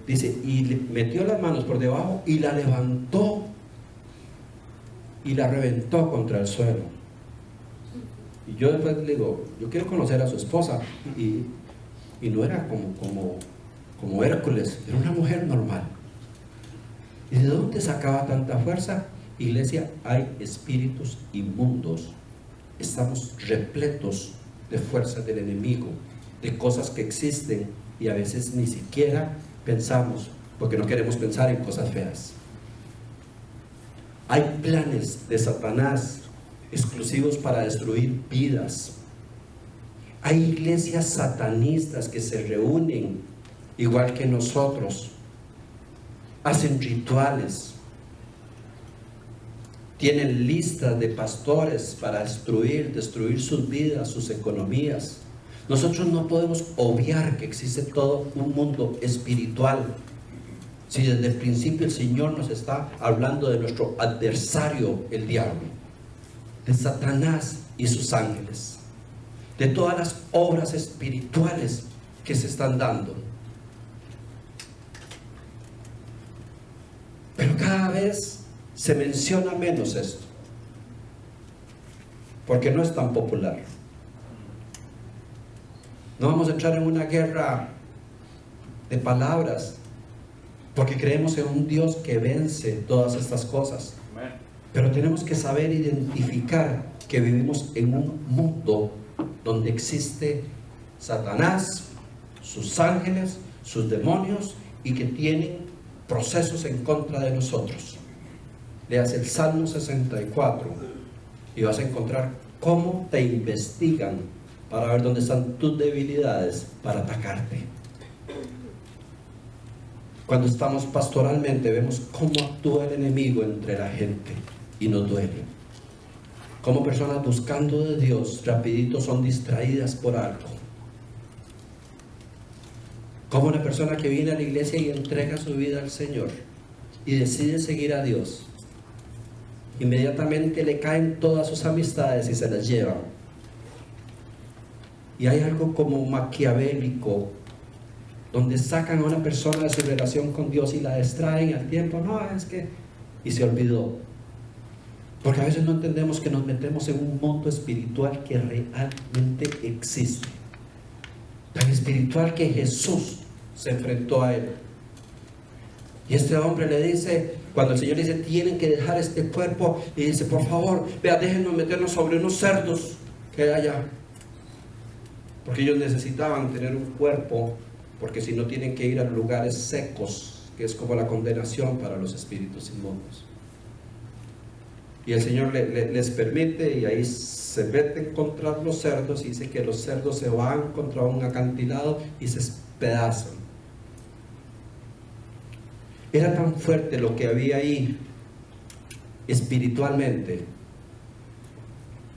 Dice, y le metió las manos por debajo y la levantó y la reventó contra el suelo. Y yo después le digo, yo quiero conocer a su esposa. Y no era como Hércules, era una mujer normal. ¿Y de dónde sacaba tanta fuerza? Iglesia, hay espíritus inmundos. Estamos repletos de fuerzas del enemigo, de cosas que existen y a veces ni siquiera pensamos, porque no queremos pensar en cosas feas. Hay planes de Satanás exclusivos para destruir vidas. Hay iglesias satanistas que se reúnen igual que nosotros, hacen rituales, tienen listas de pastores para destruir sus vidas, sus economías. Nosotros no podemos obviar que existe todo un mundo espiritual. Si desde el principio el Señor nos está hablando de nuestro adversario, el diablo, de Satanás y sus ángeles, de todas las obras espirituales que se están dando. Pero cada vez se menciona menos esto, porque no es tan popular. No vamos a entrar en una guerra de palabras, porque creemos en un Dios que vence todas estas cosas. Pero tenemos que saber identificar que vivimos en un mundo donde existe Satanás, sus ángeles, sus demonios, y que tienen procesos en contra de nosotros. Leas el Salmo 64 y vas a encontrar cómo te investigan para ver dónde están tus debilidades para atacarte. Cuando estamos pastoralmente vemos cómo actúa el enemigo entre la gente y nos duele. Como personas buscando de Dios rapidito son distraídas por algo. Como una persona que viene a la iglesia y entrega su vida al Señor y decide seguir a Dios, inmediatamente le caen todas sus amistades y se las llevan. Y hay algo como maquiavélico, donde sacan a una persona de su relación con Dios y la distraen al tiempo. No, es que... y se olvidó. Porque a veces no entendemos que nos metemos en un mundo espiritual que realmente existe. Tan espiritual que Jesús se enfrentó a él. Y este hombre le dice, cuando el Señor dice, tienen que dejar este cuerpo, y dice, por favor, vea, déjenos meternos sobre unos cerdos que hay allá. Porque ellos necesitaban tener un cuerpo, porque si no tienen que ir a lugares secos, que es como la condenación para los espíritus inmundos. Y el Señor les permite, y ahí se meten contra los cerdos, y dice que los cerdos se van contra un acantilado y se despedazan. Era tan fuerte lo que había ahí espiritualmente,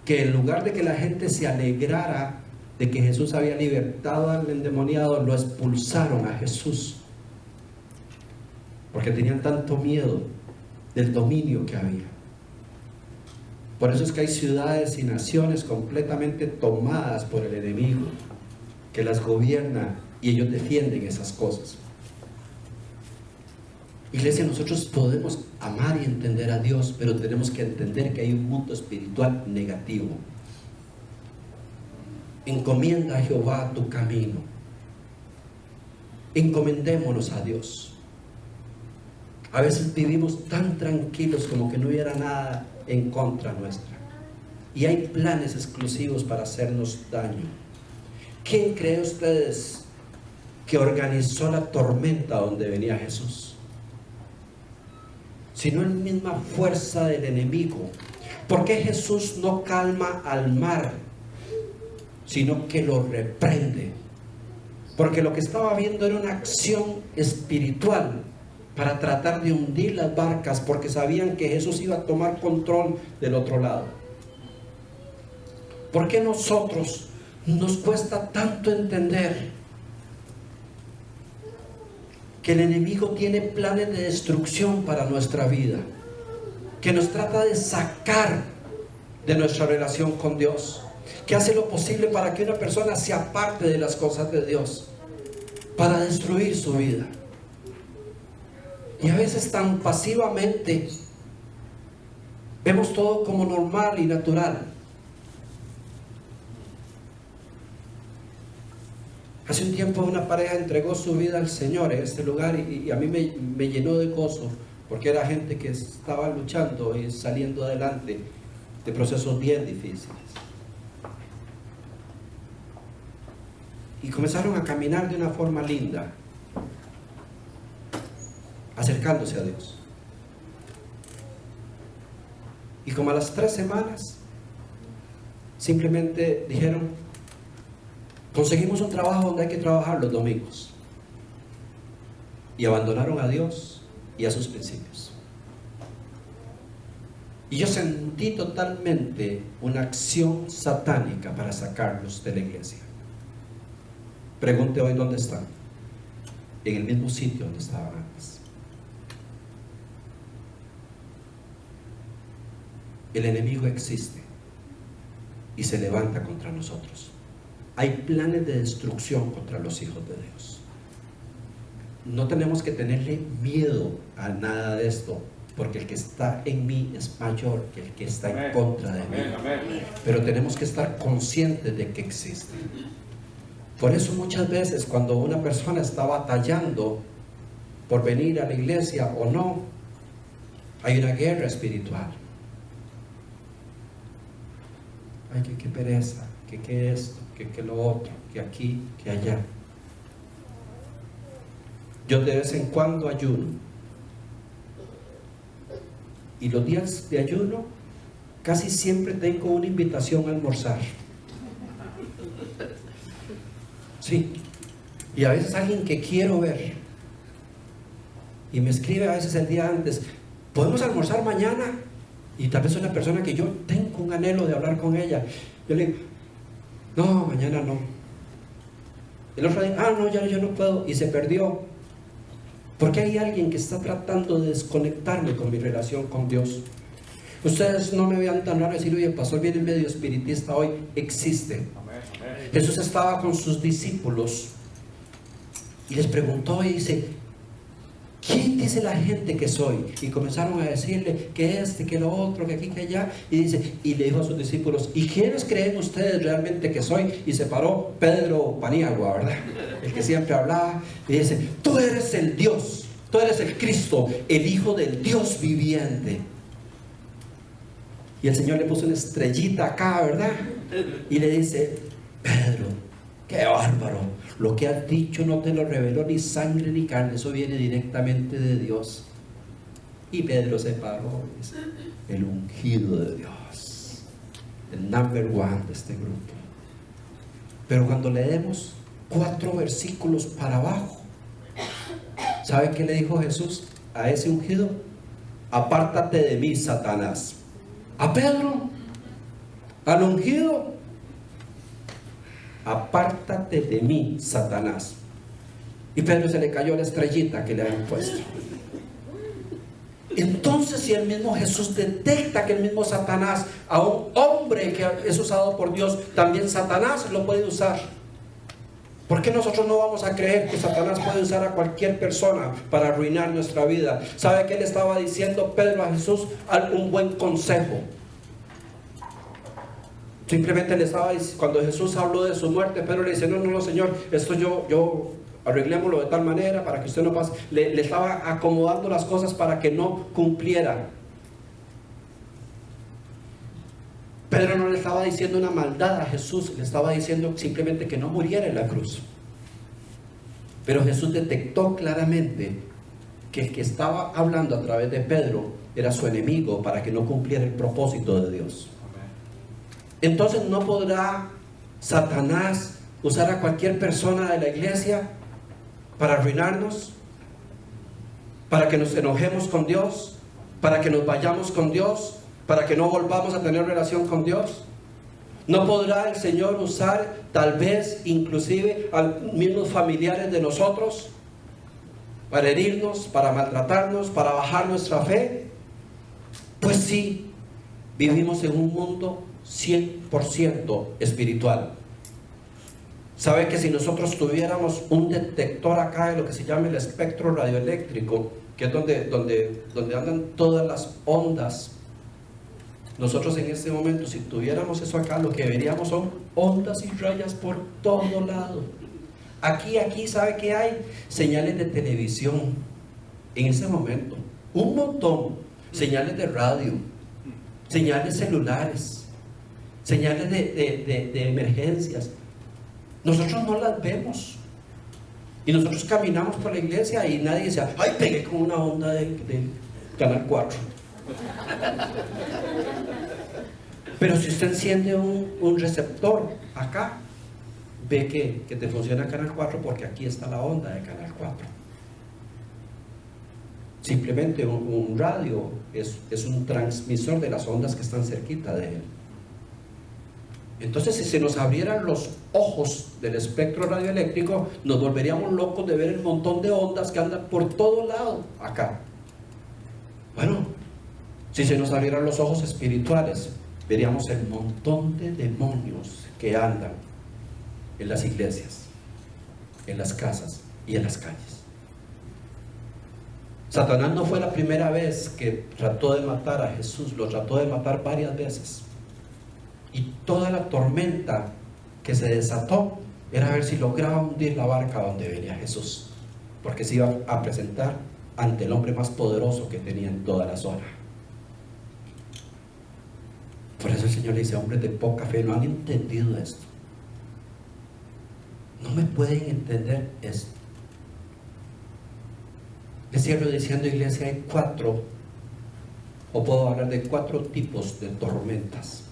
que en lugar de que la gente se alegrara de que Jesús había libertado al endemoniado, lo expulsaron a Jesús, porque tenían tanto miedo del dominio que había. Por eso es que hay ciudades y naciones completamente tomadas por el enemigo, que las gobierna y ellos defienden esas cosas. Iglesia, nosotros podemos amar y entender a Dios, pero tenemos que entender que hay un mundo espiritual negativo. Encomienda a Jehová tu camino. Encomendémonos a Dios. A veces vivimos tan tranquilos como que no hubiera nada en contra nuestra. Y hay planes exclusivos para hacernos daño. ¿Quién cree ustedes que organizó la tormenta donde venía Jesús? Sino en misma fuerza del enemigo. ¿Por qué Jesús no calma al mar, sino que lo reprende? Porque lo que estaba viendo era una acción espiritual para tratar de hundir las barcas, porque sabían que Jesús iba a tomar control del otro lado. ¿Por qué nosotros nos cuesta tanto entender que el enemigo tiene planes de destrucción para nuestra vida? que nos trata de sacar de nuestra relación con Dios, que hace lo posible para que una persona se aparte de las cosas de Dios, para destruir su vida. Y a veces tan pasivamente vemos todo como normal y natural. Hace un tiempo una pareja entregó su vida al Señor en este lugar y a mí me llenó de gozo, porque era gente que estaba luchando y saliendo adelante de procesos bien difíciles. Y comenzaron a caminar de una forma linda, acercándose a Dios. Y como a las 3 semanas, simplemente dijeron: conseguimos un trabajo donde hay que trabajar los domingos. Y abandonaron a Dios y a sus principios. Y yo sentí totalmente una acción satánica para sacarlos de la iglesia. Pregunte hoy dónde están. En el mismo sitio donde estaban antes. El enemigo existe y se levanta contra nosotros. Hay planes de destrucción contra los hijos de Dios. No tenemos que tenerle miedo a nada de esto, porque el que está en mí es mayor que el que está en contra de mí. Pero tenemos que estar conscientes de que existe. Por eso muchas veces cuando una persona está batallando por venir a la iglesia o no, hay una guerra espiritual. Ay, qué pereza, que esto, que lo otro, que aquí, que allá. Yo de vez en cuando ayuno. Y los días de ayuno casi siempre tengo una invitación a almorzar. Sí. Y a veces alguien que quiero ver y me escribe a veces el día antes: ¿podemos almorzar mañana? Y tal vez una persona que yo tengo un anhelo de hablar con ella. Yo le digo: no, mañana no. El otro día: no, ya yo no puedo. Y se perdió. Porque hay alguien que está tratando de desconectarme con mi relación con Dios. Ustedes no me vean tan raro decir: oye, el pastor viene medio espiritista hoy. Existe. Jesús estaba con sus discípulos y les preguntó y dice: ¿quién dice la gente que soy? Y comenzaron a decirle que que lo otro, que aquí, que allá. Y dice, y le dijo a sus discípulos: ¿y quiénes creen ustedes realmente que soy? Y se paró Pedro Paniagua, ¿verdad? El que siempre hablaba, y dice: tú eres el Dios, tú eres el Cristo, el Hijo del Dios viviente. Y el Señor le puso una estrellita acá, ¿verdad? Y le dice: Pedro, qué bárbaro, lo que has dicho no te lo reveló ni sangre ni carne, eso viene directamente de Dios. Y Pedro se paró y dice: el ungido de Dios, el number one de este grupo. Pero cuando leemos 4 versículos para abajo, ¿sabe qué le dijo Jesús a ese ungido? Apártate de mí, Satanás. A Pedro, al ungido: apártate de mí, Satanás. Y Pedro se le cayó la estrellita que le habían puesto. Entonces, si el mismo Jesús detecta que el mismo Satanás, a un hombre que es usado por Dios, también Satanás lo puede usar, ¿por qué nosotros no vamos a creer que Satanás puede usar a cualquier persona para arruinar nuestra vida? ¿Sabe qué le estaba diciendo Pedro a Jesús? Un buen consejo. Simplemente le estaba diciendo, cuando Jesús habló de su muerte, Pedro le dice: no, Señor, esto yo arreglémoslo de tal manera para que usted no pase. Le estaba acomodando las cosas para que no cumpliera. Pedro no le estaba diciendo una maldad a Jesús, le estaba diciendo simplemente que no muriera en la cruz. Pero Jesús detectó claramente que el que estaba hablando a través de Pedro era su enemigo, para que no cumpliera el propósito de Dios. Entonces, ¿no podrá Satanás usar a cualquier persona de la iglesia para arruinarnos? Para que nos enojemos con Dios, para que nos vayamos con Dios, para que no volvamos a tener relación con Dios. ¿No podrá el Señor usar tal vez inclusive a mismos familiares de nosotros para herirnos, para maltratarnos, para bajar nuestra fe? Pues sí, vivimos en un mundo 100% espiritual. ¿Sabe que si nosotros tuviéramos un detector acá de lo que se llama el espectro radioeléctrico, que es donde andan todas las ondas, nosotros en este momento, si tuviéramos eso acá, lo que veríamos son ondas y rayas por todo lado? Aquí, ¿sabe qué hay? Señales de televisión en este momento, un montón, señales de radio, señales celulares, señales de emergencias. Nosotros no las vemos. Y nosotros caminamos por la iglesia y nadie dice, ay, pegué con una onda de Canal 4. Pero si usted enciende un receptor acá, ve que te funciona Canal 4 porque aquí está la onda de Canal 4. Simplemente un radio es un transmisor de las ondas que están cerquita de él. Entonces, si se nos abrieran los ojos del espectro radioeléctrico, nos volveríamos locos de ver el montón de ondas que andan por todo lado acá. Bueno, si se nos abrieran los ojos espirituales, veríamos el montón de demonios que andan en las iglesias, en las casas y en las calles. Satanás no fue la primera vez que trató de matar a Jesús, lo trató de matar varias veces. Y toda la tormenta que se desató era a ver si lograba hundir la barca donde venía Jesús, porque se iba a presentar ante el hombre más poderoso que tenía en toda la zona. Por eso el Señor le dice, hombres de poca fe, no han entendido esto. No me pueden entender esto. Les cierro diciendo, iglesia, hay puedo hablar de 4 tipos de tormentas.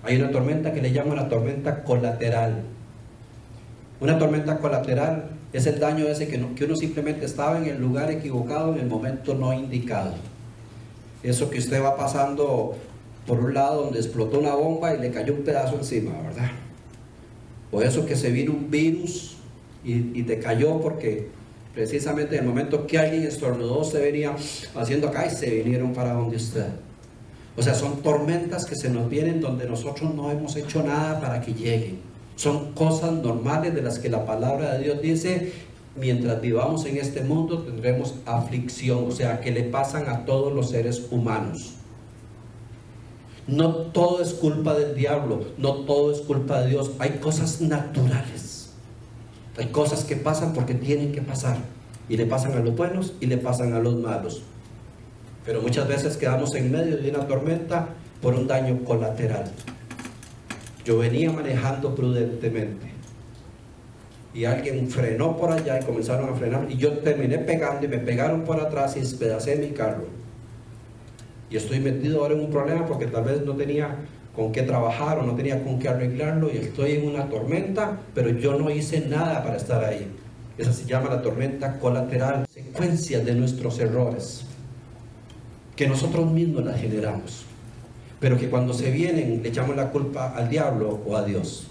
Hay una tormenta que le llamo la tormenta colateral. Una tormenta colateral es el daño ese que uno simplemente estaba en el lugar equivocado en el momento no indicado. Eso que usted va pasando por un lado donde explotó una bomba y le cayó un pedazo encima, ¿verdad? O eso que se vino un virus y te cayó porque precisamente en el momento que alguien estornudó se venía haciendo acá y se vinieron para donde usted. O sea, son tormentas que se nos vienen donde nosotros no hemos hecho nada para que lleguen. Son cosas normales de las que la palabra de Dios dice, mientras vivamos en este mundo tendremos aflicción, o sea, que le pasan a todos los seres humanos. No todo es culpa del diablo, no todo es culpa de Dios. Hay cosas naturales, hay cosas que pasan porque tienen que pasar, y le pasan a los buenos y le pasan a los malos. Pero muchas veces quedamos en medio de una tormenta por un daño colateral. Yo venía manejando prudentemente y alguien frenó por allá y comenzaron a frenar y yo terminé pegando y me pegaron por atrás y despedacé mi carro. Y estoy metido ahora en un problema porque tal vez no tenía con qué trabajar o no tenía con qué arreglarlo y estoy en una tormenta, pero yo no hice nada para estar ahí. Esa se llama la tormenta colateral, secuencias de nuestros errores, que nosotros mismos las generamos, pero que cuando se vienen le echamos la culpa al diablo o a Dios.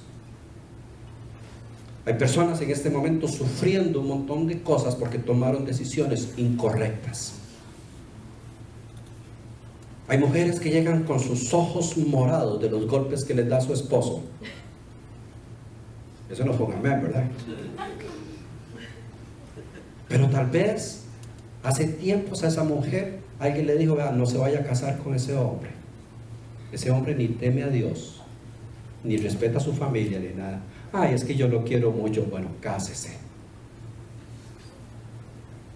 Hay personas en este momento sufriendo un montón de cosas porque tomaron decisiones incorrectas. Hay mujeres que llegan con sus ojos morados de los golpes que les da su esposo. Eso no fue un amén, ¿verdad? Pero tal vez hace tiempos a esa mujer alguien le dijo, no se vaya a casar con ese hombre. Ese hombre ni teme a Dios, ni respeta a su familia, ni nada. Ay, es que yo lo quiero mucho. Bueno, cásese.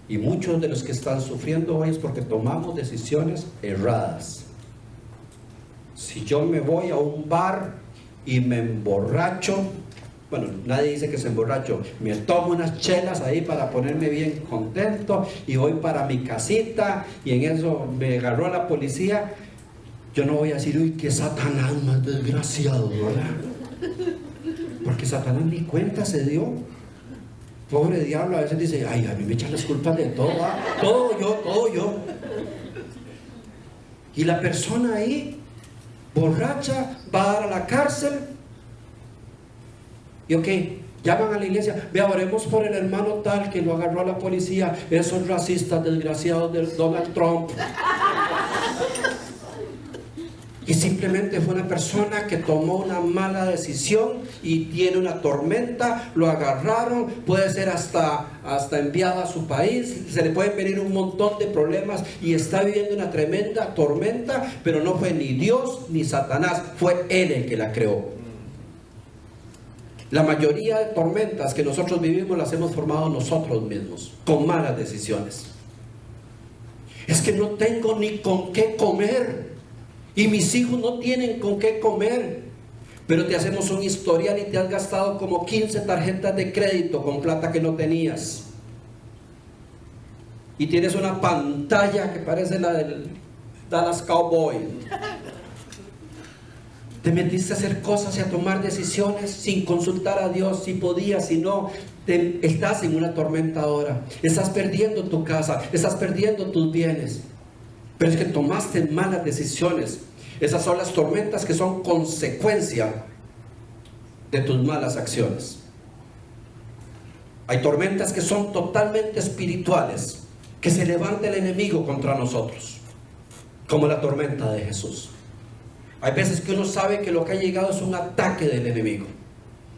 Y muchos de los que están sufriendo hoy es porque tomamos decisiones erradas. Si yo me voy a un bar y me emborracho, bueno, nadie dice que se emborracho, me tomo unas chelas ahí para ponerme bien contento y voy para mi casita y en eso me agarró la policía, yo no voy a decir, uy, qué Satanás más desgraciado, ¿verdad? Porque Satanás ni cuenta se dio. Pobre diablo, a veces dice, ay, a mí me echan las culpas de todo, ¿ah? todo yo. Y la persona ahí, borracha, va a dar a la cárcel. Y ok, llaman a la iglesia, ve, oremos por el hermano tal que lo agarró a la policía, esos racistas desgraciados del Donald Trump. Y simplemente fue una persona que tomó una mala decisión y tiene una tormenta, lo agarraron, puede ser hasta enviado a su país, se le pueden venir un montón de problemas y está viviendo una tremenda tormenta, pero no fue ni Dios ni Satanás, fue él el que la creó. La mayoría de tormentas que nosotros vivimos las hemos formado nosotros mismos, con malas decisiones. Es que no tengo ni con qué comer. Y mis hijos no tienen con qué comer. Pero te hacemos un historial y te has gastado como 15 tarjetas de crédito con plata que no tenías. Y tienes una pantalla que parece la del Dallas Cowboy. Te metiste a hacer cosas y a tomar decisiones sin consultar a Dios, si podías, si no. Estás en una tormenta ahora. Estás perdiendo tu casa, estás perdiendo tus bienes. Pero es que tomaste malas decisiones. Esas son las tormentas que son consecuencia de tus malas acciones. Hay tormentas que son totalmente espirituales, que se levanta el enemigo contra nosotros, como la tormenta de Jesús. Hay veces que uno sabe que lo que ha llegado es un ataque del enemigo,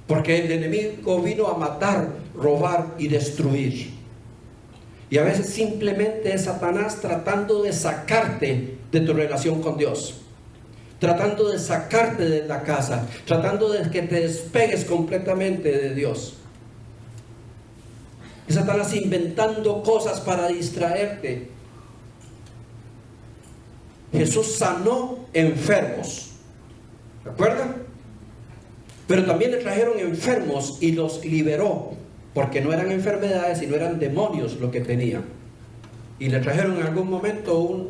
porque el enemigo vino a matar, robar y destruir. Y a veces simplemente es Satanás tratando de sacarte de tu relación con Dios, tratando de sacarte de la casa, tratando de que te despegues completamente de Dios. Y Satanás inventando cosas para distraerte. Jesús sanó enfermos, ¿de acuerdo? Pero también le trajeron enfermos y los liberó, porque no eran enfermedades, sino eran demonios lo que tenían. Y le trajeron en algún momento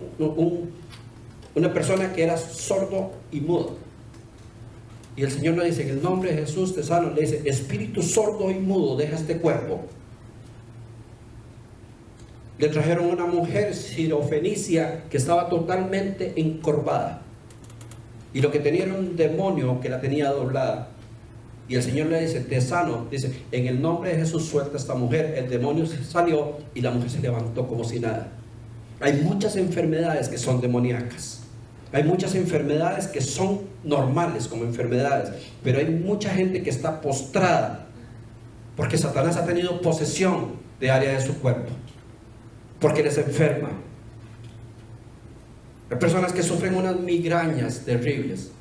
una persona que era sordo y mudo. Y el Señor le dice: en el nombre de Jesús te sano. Le dice: espíritu sordo y mudo, deja este cuerpo. Le trajeron una mujer sirofenicia que estaba totalmente encorvada. Y lo que tenía era un demonio que la tenía doblada. Y el Señor le dice: te sano. Dice: en el nombre de Jesús suelta a esta mujer. El demonio salió y la mujer se levantó como si nada. Hay muchas enfermedades que son demoníacas. Hay muchas enfermedades que son normales como enfermedades. Pero hay mucha gente que está postrada porque Satanás ha tenido posesión de área de su cuerpo, porque les enferma. Hay personas que sufren unas migrañas terribles.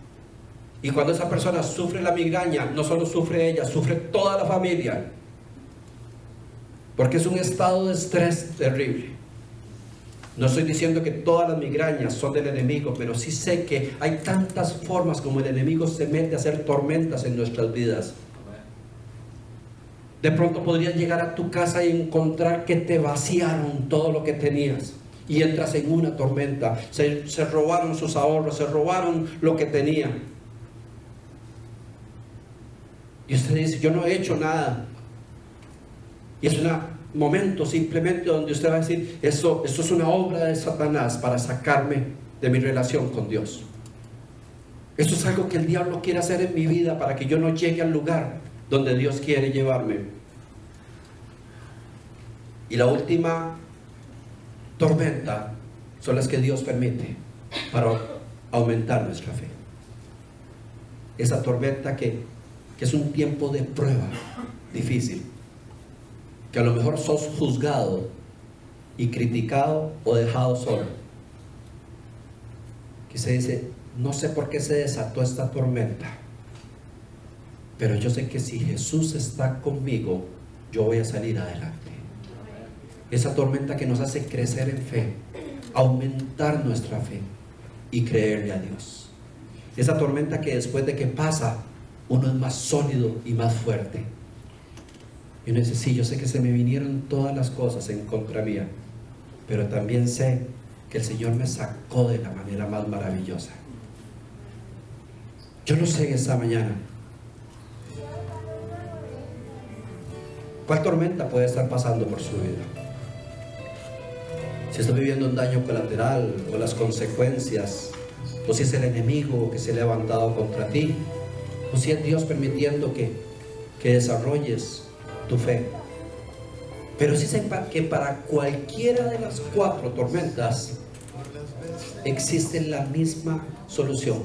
Y cuando esa persona sufre la migraña, no solo sufre ella, sufre toda la familia. Porque es un estado de estrés terrible. No estoy diciendo que todas las migrañas son del enemigo, pero sí sé que hay tantas formas como el enemigo se mete a hacer tormentas en nuestras vidas. De pronto podrías llegar a tu casa y encontrar que te vaciaron todo lo que tenías. Y entras en una tormenta. Se robaron sus ahorros, se robaron lo que tenían. Y usted dice: yo no he hecho nada. Y es un momento simplemente donde usted va a decir: esto es una obra de Satanás para sacarme de mi relación con Dios. Esto es algo que el diablo quiere hacer en mi vida para que yo no llegue al lugar donde Dios quiere llevarme. Y la última tormenta son las que Dios permite para aumentar nuestra fe. Esa tormenta que es un tiempo de prueba difícil, que a lo mejor sos juzgado y criticado o dejado solo, que se dice: no sé por qué se desató esta tormenta, pero yo sé que si Jesús está conmigo, yo voy a salir adelante. Esa tormenta que nos hace crecer en fe, aumentar nuestra fe y creerle a Dios. Esa tormenta que después de que pasa, uno es más sólido y más fuerte. Y uno dice: sí, yo sé que se me vinieron todas las cosas en contra mía, pero también sé que el Señor me sacó de la manera más maravillosa. Yo no sé esta mañana cuál tormenta puede estar pasando por su vida. Si está viviendo un daño colateral o las consecuencias, o si es el enemigo que se ha levantado contra ti, o si es Dios permitiendo que desarrolles tu fe. Pero sí sepa que para cualquiera de las 4 tormentas, existe la misma solución.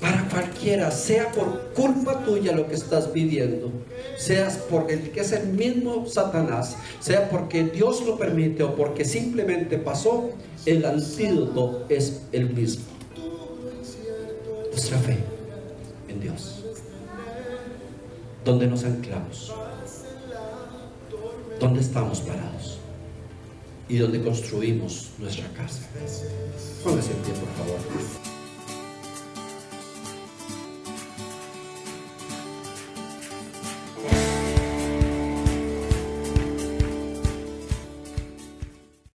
Para cualquiera, sea por culpa tuya lo que estás viviendo, seas por el que es el mismo Satanás, sea porque Dios lo permite o porque simplemente pasó, el antídoto es el mismo: nuestra fe en Dios. ¿Dónde nos anclamos? ¿Dónde estamos parados? ¿Y dónde construimos nuestra casa? Póngase en pie, por favor.